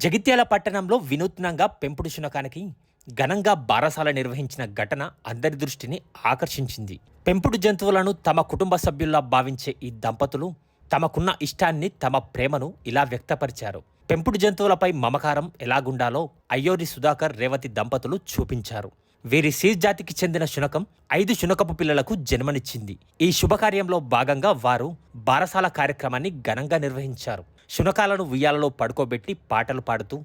జగిత్యాల పట్టణంలో వినూత్నంగా పెంపుడు శునకానికి ఘనంగా బారసాల నిర్వహించిన ఘటన అందరి దృష్టిని ఆకర్షించింది. పెంపుడు జంతువులను తమ కుటుంబ సభ్యుల్లా భావించే ఈ దంపతులు తమకున్న ఇష్టాన్ని, తమ ప్రేమను ఇలా వ్యక్తపరిచారు. పెంపుడు జంతువులపై మమకారం ఎలాగుండాలో అయ్యోరి సుధాకర్, రేవతి దంపతులు చూపించారు. వీరి సీజ్ జాతికి చెందిన శునకం 5 శునకపు పిల్లలకు జన్మనిచ్చింది. ఈ శుభకార్యంలో భాగంగా వారు బారసాల కార్యక్రమాన్ని ఘనంగా నిర్వహించారు. శునకాలను ఉయ్యాలలో పడుకోబెట్టి పాటలు పాడుతూ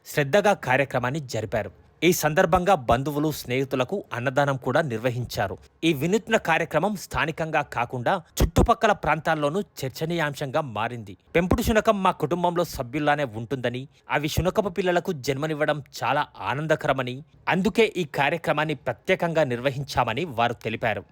శ్రద్ధగా కార్యక్రమాన్ని జరిపారు. ఈ సందర్భంగా బంధువులు, స్నేహితులకు అన్నదానం కూడా నిర్వహించారు. ఈ వినూత్న కార్యక్రమం స్థానికంగా కాకుండా చుట్టుపక్కల ప్రాంతాల్లోనూ చర్చనీయాంశంగా మారింది. పెంపుడు శునకం మా కుటుంబంలో సభ్యుల్లానే ఉంటుందని, అవి శునకపు పిల్లలకు జన్మనివ్వడం చాలా ఆనందకరమని, అందుకే ఈ కార్యక్రమాన్ని ప్రత్యేకంగా నిర్వహించామని వారు తెలిపారు.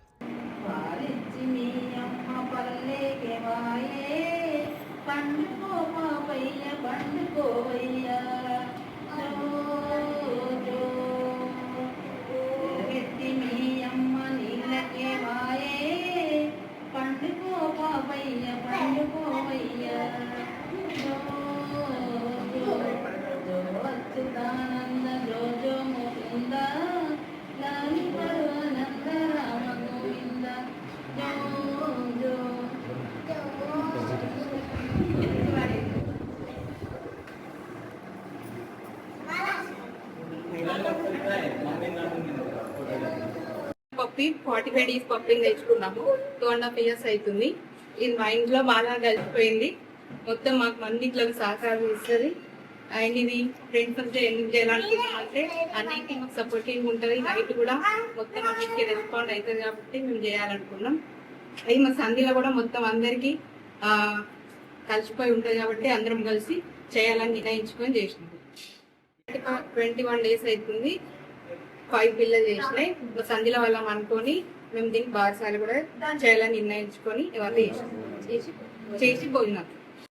పప్పి 45 డేస్ పప్పిని తెచ్చుకున్నాము. 2.5 years అవుతుంది. ఇది మా ఇంట్లో బాగా కలిసిపోయింది. మొత్తం మాకు అన్నింటిలో సహకారం ఇస్తుంది. అండ్ ఇది ఫ్రెండ్స్ అంటే ఎందుకు చేయాలనుకుంటున్నామంటే అన్నింటికి మాకు సపోర్టింగ్ ఉంటుంది. నైట్ కూడా మొత్తం అన్నింటికి రెస్పాండ్ అవుతుంది కాబట్టి మేము చేయాలనుకున్నాం. అది మా సంధిలో కూడా మొత్తం అందరికీ కలిసిపోయి ఉంటుంది కాబట్టి అందరం కలిసి చేయాలని నిర్ణయించుకొని చేసినాం. 21 days అవుతుంది. 5 పిల్లలు చేసినాయి. సంధిల వల్ల అనుకొని మేము దీనికి బారసాలు కూడా చేయాలని నిర్ణయించుకొని ఇవాళ చేసి పోయినాం.